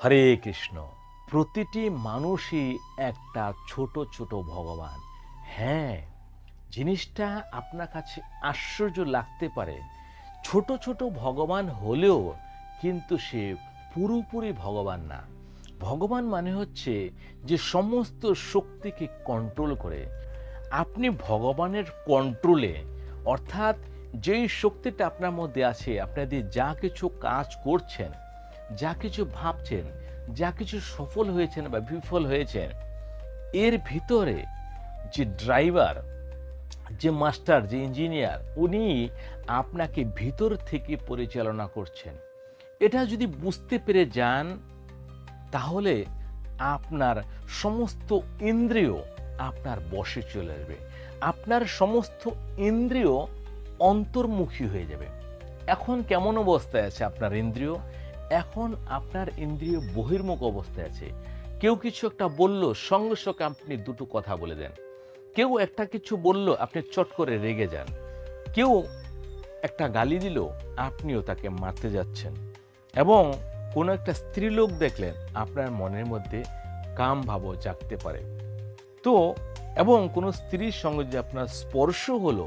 হরে কৃষ্ণ। প্রতিটি মানুষই একটা ছোট ছোট ভগবান। হ্যাঁ, জিনিসটা আপনার কাছে আশ্চর্য লাগতে পারে। ছোট ছোট ভগবান হলেও কিন্তু সে পুরোপুরি ভগবান না। ভগবান মানে হচ্ছে যে সমস্ত শক্তিকে কন্ট্রোল করে। আপনি ভগবানের কন্ট্রোলে, অর্থাৎ যেই শক্তিটা আপনার মধ্যে আছে, আপনাদের যা কিছু কাজ করছেন, যা কিছু ভাবছেন, যা কিছু সফল হয়েছেন বা বিফল হয়েছেন, এর ভিতরে যে ড্রাইভার, যে মাস্টার, যে ইঞ্জিনিয়ার, উনি আপনাকে ভিতর থেকে পরিচালনা করছেন। এটা যদি বুঝতে পেরে যান, তাহলে আপনার সমস্ত ইন্দ্রিয় আপনার বশে চলে আসবে। আপনার সমস্ত ইন্দ্রিয় অন্তর্মুখী হয়ে যাবে। এখন কেমন অবস্থায় আছে আপনার ইন্দ্রিয়? এখন আপনার ইন্দ্রিয় বহির্মুখ অবস্থায় আছে। কেউ কিছু একটা বলল, সঙ্গে সঙ্গে আপনি দুটো কথা বলে দেন। কেউ একটা কিছু বলল, আপনি চট করে রেগে যান। কেউ একটা গালি দিল, আপনিও তাকে মারতে যাচ্ছেন। এবং কোনো একটা স্ত্রীলোক দেখলেন, আপনার মনের মধ্যে কাম ভাবও জাগতে পারে। তো এবং কোনো স্ত্রীর সঙ্গে যে আপনার স্পর্শ হলো,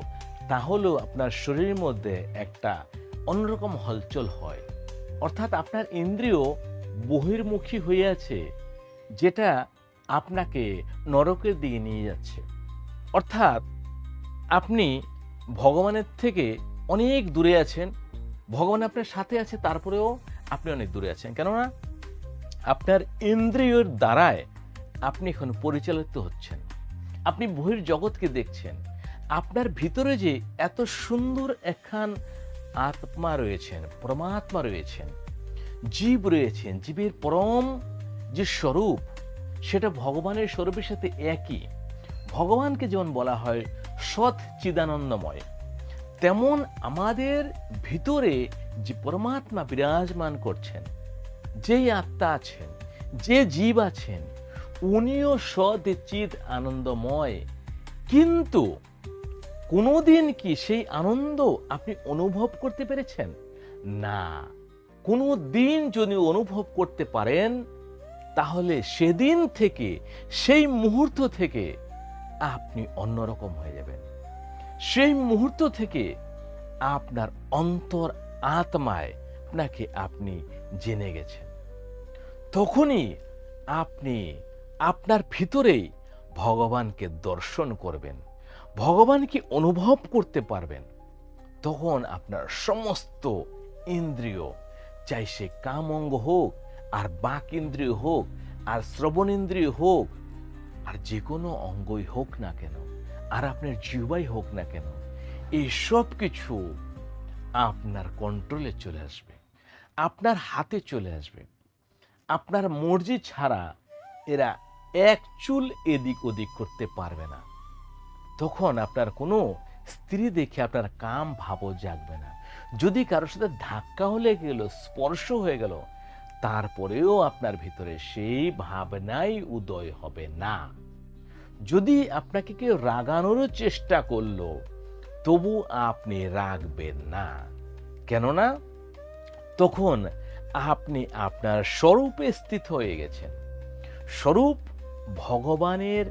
তাহলেও আপনার শরীরের মধ্যে একটা অন্যরকম হলচল হয়। অর্থাৎ আপনার ইন্দ্রিয় বহির্মুখী হয়ে আছে, যেটা আপনাকে নরকের দিকে নিয়ে যাচ্ছে। অর্থাৎ আপনি ভগবানের থেকে অনেক দূরে আছেন। ভগবান আপনার সাথে আছে, তারপরেও আপনি অনেক দূরে আছেন। কেননা আপনার ইন্দ্রিয়ের দ্বারায় আপনি এখন পরিচালিত হচ্ছেন। আপনি বহির জগৎকে দেখছেন। আপনার ভিতরে যে এত সুন্দর একখান আত্মা রয়েছেন, পরমাত্মা রয়েছেন, জীব রয়েছেন, জীবের পরম যে স্বরূপ, সেটা ভগবানের স্বরূপের সাথে একই। ভগবানকে যেমন বলা হয় সৎ চিদানন্দময়, তেমন আমাদের ভিতরে যে পরমাত্মা বিরাজমান করছেন, যেই আত্মা আছেন, যে জীব আছেন, উনিও সৎ চিদ আনন্দময়। কিন্তু কোনোদিন কি সেই আনন্দ আপনি অনুভব করতে পেরেছেন? না। কোনো দিন যদি অনুভব করতে পারেন, তাহলে সেদিন থেকে, সেই মুহূর্ত থেকে আপনি অন্যরকম হয়ে যাবেন। সেই মুহূর্ত থেকে আপনার অন্তর আত্মায় আপনাকে আপনি জেনে গেছেন। তখনই আপনি আপনার ভিতরেই ভগবানকে দর্শন করবেন, ভগবানকে অনুভব করতে পারবেন। তখন আপনার সমস্ত ইন্দ্রিয়, চাই সে কাম অঙ্গ হোক, আর বাক ইন্দ্রিয় হোক, আর শ্রবণ ইন্দ্রিয় হোক, আর যে কোনো অঙ্গই হোক না কেন, আর আপনার জিহ্বাই হোক না কেন, এই সব কিছু আপনার কন্ট্রোলে চলে আসবে, আপনার হাতে চলে আসবে। আপনার মর্জি ছাড়া এরা এক চুল এদিক ওদিক করতে পারবে না। তখন আপনার কোনো স্ত্রী দেখে আপনার কাম ভাবও জাগবে না। যদি কারোর সাথে ধাক্কা হলে গেল, স্পর্শ হয়ে গেল, তারপরেও আপনার ভিতরে সেই ভাবনাই উদয় হবে না। যদি আপনাকে কেউ রাগানোরও চেষ্টা করলো, তবু আপনি রাগবেন না। কেননা তখন আপনি আপনার স্বরূপে স্থিত হয়ে গেছেন। স্বরূপ ভগবানের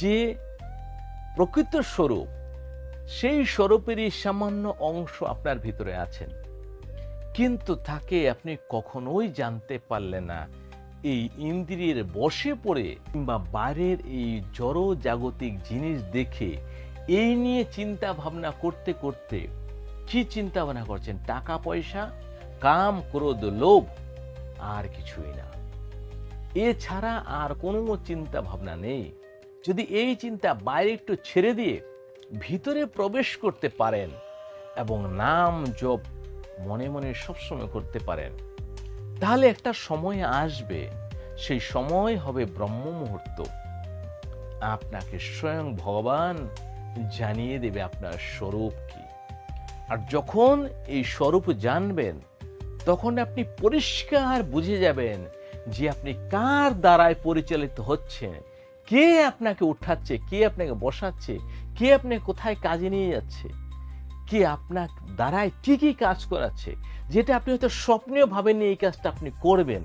যে প্রকৃত স্বরূপ, সেই স্বরূপেরই সামান্য অংশ আপনার ভিতরে আছেন। কিন্তু তাকে আপনি কখনোই জানতে পারলেন না। এই ইন্দ্রিয়ের বশে পড়ে কিংবা বাইরের এই জড় জাগতিক জিনিস দেখে এই নিয়ে চিন্তা ভাবনা করতে করতে, কি চিন্তা ভাবনা করছেন? টাকা পয়সা, কাম, ক্রোধ, লোভ, আর কিছুই না। এছাড়া আর কোনো চিন্তা ভাবনা নেই। যদি এই চিন্তা বাইরে একটু ছেড়ে দিয়ে ভিতরে প্রবেশ করতে পারেন এবং নাম জপ মনে মনে সবসময় করতে পারেন, তাহলে একটা সময় আসবে, সেই সময় হবে ব্রহ্ম মুহূর্ত। আপনাকে স্বয়ং ভগবান জানিয়ে দেবে আপনার স্বরূপ কি। আর যখন এই স্বরূপ জানবেন, তখন আপনি পরিষ্কার বুঝে যাবেন যে আপনি কার দ্বারায় পরিচালিত হচ্ছেন, কে আপনাকে উঠাচ্ছে, কে আপনাকে বসাচ্ছে, কে আপনাকে কোথায় কাজে নিয়ে যাচ্ছে, কে আপনার দ্বারায় কি কি কাজ করাচ্ছে, যেটা আপনি হয়তো স্বপ্নেও ভাবেননি এই কাজটা আপনি করবেন,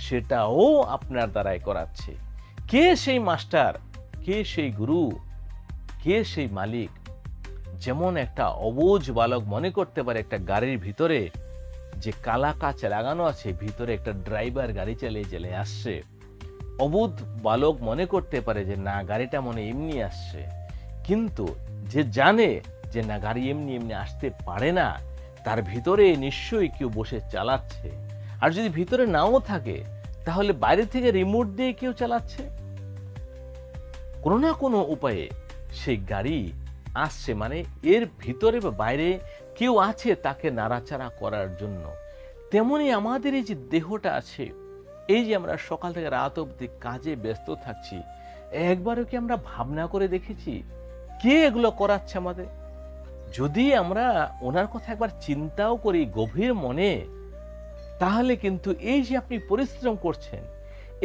সেটাও আপনার দ্বারাই করাচ্ছে। কে সেই মাস্টার, কে সেই গুরু, কে সেই মালিক? যেমন একটা অবুঝ বালক মনে করতে পারে একটা গাড়ির ভিতরে যে কালা কাঁচ লাগানো আছে, ভিতরে একটা ড্রাইভার গাড়ি চালিয়ে চালিয়ে আসছে। অবুধ বালক মনে করতে পারে যে না, গাড়িটা মনে এমনি আসছে, কিন্তু যে জানে যে না, গাড়ি এমনি এমনি আসতে পারে না, তার ভিতরে নিশ্চয়ই কেউ বসে চালাচ্ছে। আর যদি ভিতরে নাও থাকে, তাহলে বাইরে থেকে রিমোট দিয়ে কেউ চালাচ্ছে। কোনো না কোনো উপায়ে সেই গাড়ি আসছে, মানে এর ভিতরে বা বাইরে কেউ আছে তাকে নাড়াচাড়া করার জন্য। তেমনি আমাদের এই যে দেহটা আছে, এই যে আমরা সকাল থেকে রাত অবধি কাজে ব্যস্ত থাকছি, একবারও কি আমরা ভাবনা করে দেখেছি কে এগুলো করাচ্ছে আমাদের? যদি আমরা ওনার কথা একবার চিন্তাও করি গভীর মনে, তাহলে কিন্তু এই যে আপনি পরিশ্রম করছেন,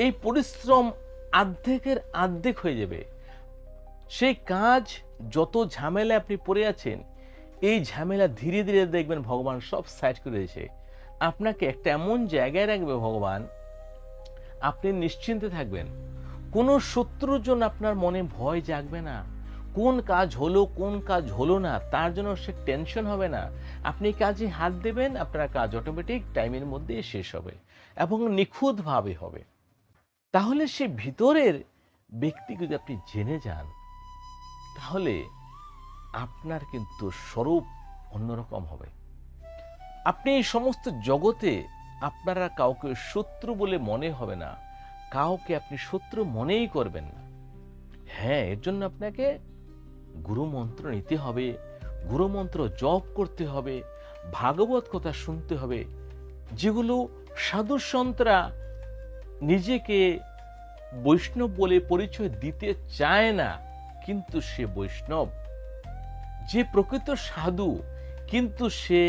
এই পরিশ্রম অর্ধেকের অর্ধেক হয়ে যাবে। সেই কাজ যত ঝামেলা আপনি পড়ে আছেন, এই ঝামেলা ধীরে ধীরে দেখবেন ভগবান সব সাইড করে দিয়েছে। আপনাকে একটা এমন জায়গায় রাখবে ভগবান, আপনি নিশ্চিন্তে থাকবেন। কোনো শত্রুর জন্য আপনার মনে ভয় জাগবে না। কোন কাজ হলো কোন কাজ হলো না তার জন্য সে টেনশন হবে না। আপনি কাজে হাত দেবেন, আপনার কাজ অটোমেটিক টাইমের মধ্যে শেষ হবে এবং নিখুঁতভাবে হবে। তাহলে সে ভিতরের ব্যক্তি যদি আপনি জেনে যান, তাহলে আপনার কিন্তু স্বরূপ অন্যরকম হবে। আপনি এই সমস্ত জগতে আপনারা কাউকে শত্রু বলে মনে হবে না, কাউকে আপনি শত্রু মনেই করবেন না। হ্যাঁ, এর জন্য আপনাকে গুরু মন্ত্র নিতে হবে, গুরু মন্ত্র জপ করতে হবে, ভাগবত কথা শুনতে হবে, যেগুলো সাধু সন্তরা নিজেকে বৈষ্ণব বলে পরিচয় দিতে চায় না, কিন্তু সে বৈষ্ণব। যে প্রকৃত সাধু, কিন্তু সে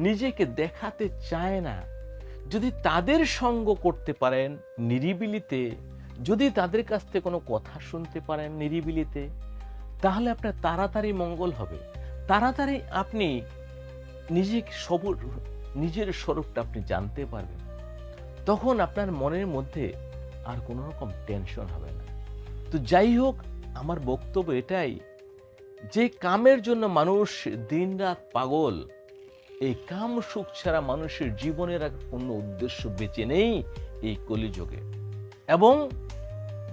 নিজেকে দেখাতে চায় না, যদি তাদের সঙ্গ করতে পারেন নিরিবিলিতে, যদি তাদের কাছ থেকে কোনো কথা শুনতে পারেন নিরিবিলিতে, তাহলে আপনার তাড়াতাড়ি মঙ্গল হবে। তাড়াতাড়ি আপনি নিজের স্বরূপটা আপনি জানতে পারবেন। তখন আপনার মনের মধ্যে আর কোনো রকম টেনশন হবে না। তো যাই হোক, আমার বক্তব্য এটাই যে কামের জন্য মানুষ দিনরাত পাগল, এই কাম সুখ ছাড়া মানুষের জীবনের আর অন্য উদ্দেশ্য বেঁচে নেই এই কলিযুগে। এবং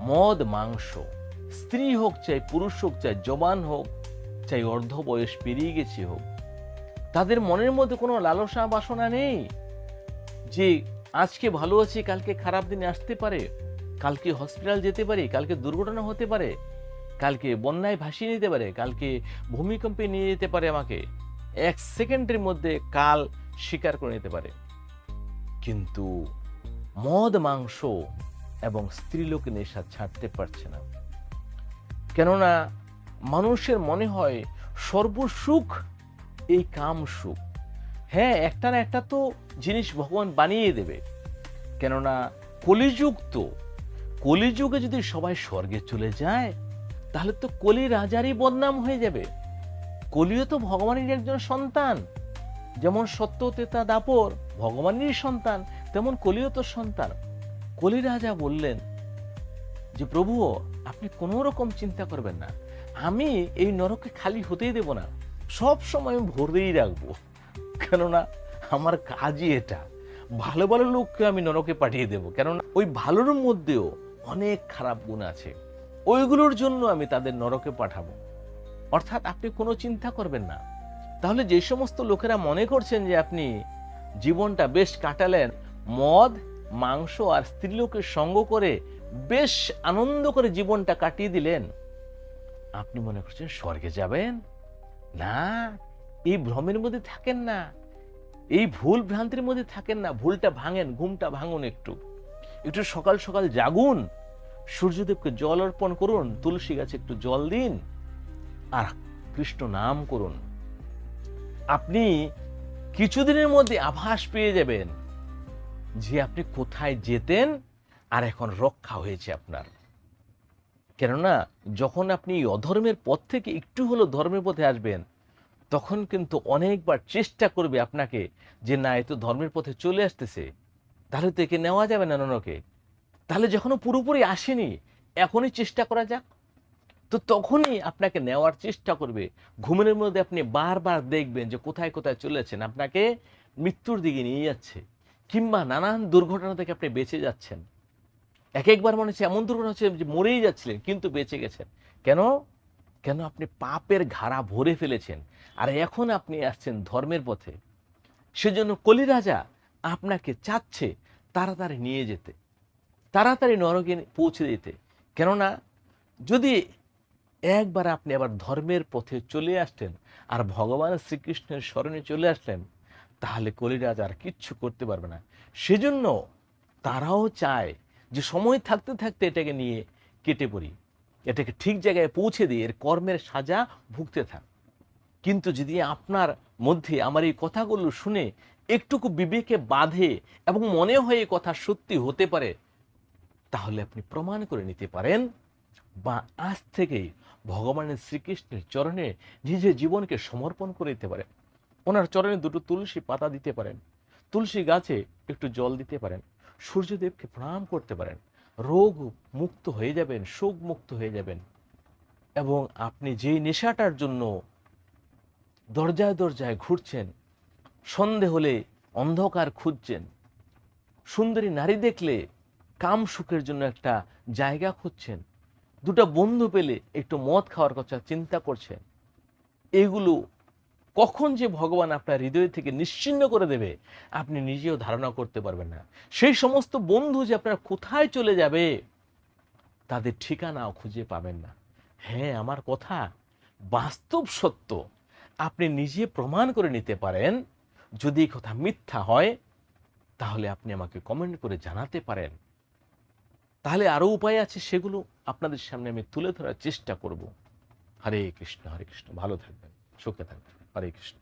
মদ মাংস, স্ত্রী হোক চাই পুরুষ হোক, চাই জবান হোক, চাই অর্ধ বয়স পেরিয়ে গেছে হোক, তাদের মনের মধ্যে কোনো লালসা বাসনা নেই যে আজকে ভালো আছি, কালকে খারাপ দিনে আসতে পারে, কালকে হসপিটাল যেতে পারি, কালকে দুর্ঘটনা হতে পারে, কালকে বন্যায় ভাসিয়ে নিতে পারে, কালকে ভূমিকম্পে নিয়ে যেতে পারে, আমাকে এক সেকেন্ডের মধ্যে কাল স্বীকার করে নিতে পারে। কিন্তু মদ মাংস এবং স্ত্রীলোক নেশা ছাড়তে পারছে না। কেননা মানুষের মনে হয় সর্বসুখ এই কাম সুখ। হ্যাঁ, একটা না একটা তো জিনিস ভগবান বানিয়ে দেবে, কেননা কলিযুগ তো। কলিযুগে যদি সবাই স্বর্গে চলে যায়, তাহলে তো কলি রাজারই বদনাম হয়ে যাবে। কলিও তো ভগবানের একজন সন্তান, যেমন সত্য তেতা দাপর ভগবানেরই সন্তান, তেমন কলিও তো সন্তান। কলি রাজা বললেন যে প্রভু, আপনি কোনো রকম চিন্তা করবেন না, আমি এই নরকে খালি হতেই দেব না, সব সময় আমি ভরেই রাখবো, কেননা আমার কাজই এটা। ভালো ভালো লোককে আমি নরকে পাঠিয়ে দেব, কেননা ওই ভালোর মধ্যেও অনেক খারাপ গুণ আছে, ওইগুলোর জন্য আমি তাদের নরকে পাঠাবো। অর্থাৎ আপনি কোনো চিন্তা করবেন না। তাহলে যে সমস্ত লোকেরা মনে করছেন যে আপনি জীবনটা বেশ কাটালেন, মদ মাংস আর স্ত্রীলোকের সঙ্গ করে বেশ আনন্দ করে জীবনটা কাটিয়ে দিলেন, আপনি মনে করছেন স্বর্গে যাবেন? না, এই ভ্রমের মধ্যে থাকেন না, এই ভুল ভ্রান্তির মধ্যে থাকেন না। ভুলটা ভাঙেন, ঘুমটা ভাঙুন, একটু একটু সকাল সকাল জাগুন, সূর্যদেবকে জল অর্পণ করুন, তুলসী গাছে একটু জল দিন, আর কৃষ্ণ নাম করুন। আপনি কিছুদিনের মধ্যে আভাস পেয়ে যাবেন যে আপনি কোথায় যেতেন আর এখন রক্ষা হয়েছে আপনার। কেননা যখন আপনি অধর্মের পথ থেকে একটু হলো ধর্মের পথে আসবেন, তখন কিন্তু অনেকবার চেষ্টা করবে আপনাকে যে না, এ তো ধর্মের পথে চলে আসতেছে, তাহলে তো একে নেওয়া যাবে না নরকে। তাহলে যখনও পুরোপুরি আসেনি, এখনই চেষ্টা করা যাক। তো তখনই আপনাকে নেওয়ার চেষ্টা করবে। ঘুমের মধ্যে আপনি বারবার দেখবেন যে কোথায় কোথায় চলেছেন, আপনাকে মৃত্যুর দিকে নিয়ে যাচ্ছে, কিংবা নানান দুর্ঘটনা থেকে আপনি বেঁচে যাচ্ছেন। এক একবার মনে হচ্ছে এমন দুর্ঘটনা হচ্ছে যে মরেই যাচ্ছিলেন কিন্তু বেঁচে গেছেন। কেন? কেন আপনি পাপের ঘাড়া ভরে ফেলেছেন, আর এখন আপনি আসছেন ধর্মের পথে। সেজন্য কলিরাজা আপনাকে চাচ্ছে তাড়াতাড়ি নিয়ে যেতে, তাড়াতাড়ি নরকে পৌঁছে দিতে। কেননা যদি একবার আপনি আবার ধর্মের পথে চলে আসলেন আর ভগবান শ্রীকৃষ্ণের স্মরণে চলে আসলেন, তাহলে কলিরাজ আর কিচ্ছু করতে পারবে না। সেজন্য তারাও চায় যে সময় থাকতে থাকতে এটাকে নিয়ে কেটে পড়ি, এটাকে ঠিক জায়গায় পৌঁছে দিয়ে এর কর্মের সাজা ভুগতে থাক। কিন্তু যদি আপনার মধ্যে আমার এই কথাগুলো শুনে একটুকু বিবেকে বাধে এবং মনে হয় এই কথা সত্যি হতে পারে, তাহলে আপনি প্রমাণ করে নিতে পারেন বা আজ থেকেই ভগবানের শ্রীকৃষ্ণের চরণে নিজের জীবনকে সমর্পণ করে দিতে পারেন। ওনার চরণে দুটো তুলসী পাতা দিতে পারেন, তুলসী গাছে একটু জল দিতে পারেন, সূর্যদেবকে প্রণাম করতে পারেন। রোগ মুক্ত হয়ে যাবেন, শোক মুক্ত হয়ে যাবেন। এবং আপনি যেই নেশাটার জন্য দরজায় দরজায় ঘুরছেন, সন্ধে হলে অন্ধকার খুঁজছেন, সুন্দরী নারী দেখলে কাম সুখের জন্য একটা জায়গা খুঁজছেন, দুটো বন্ধু পেলে একটু মদ খাওয়ার কথা চিন্তা করছেন, এগুলো কখন যে ভগবান আপনার হৃদয় থেকে নিশ্চিহ্ন করে দেবে আপনি নিজেও ধারণা করতে পারবেন না। সেই সমস্ত বন্ধু যে আপনার কোথায় চলে যাবে তাদের ঠিকানাও খুঁজে পাবেন না। হ্যাঁ, আমার কথা বাস্তব সত্য। আপনি নিজে প্রমাণ করে নিতে পারেন। যদি এই কথা মিথ্যা হয় তাহলে আপনি আমাকে কমেন্ট করে জানাতে পারেন। তাহলে আরো উপায় আছে, সেগুলো আপনাদের সামনে আমি তুলে ধরার চেষ্টা করব। হরে কৃষ্ণ, হরে কৃষ্ণ। ভালো থাকবেন, সুখে থাকবেন। হরে কৃষ্ণ।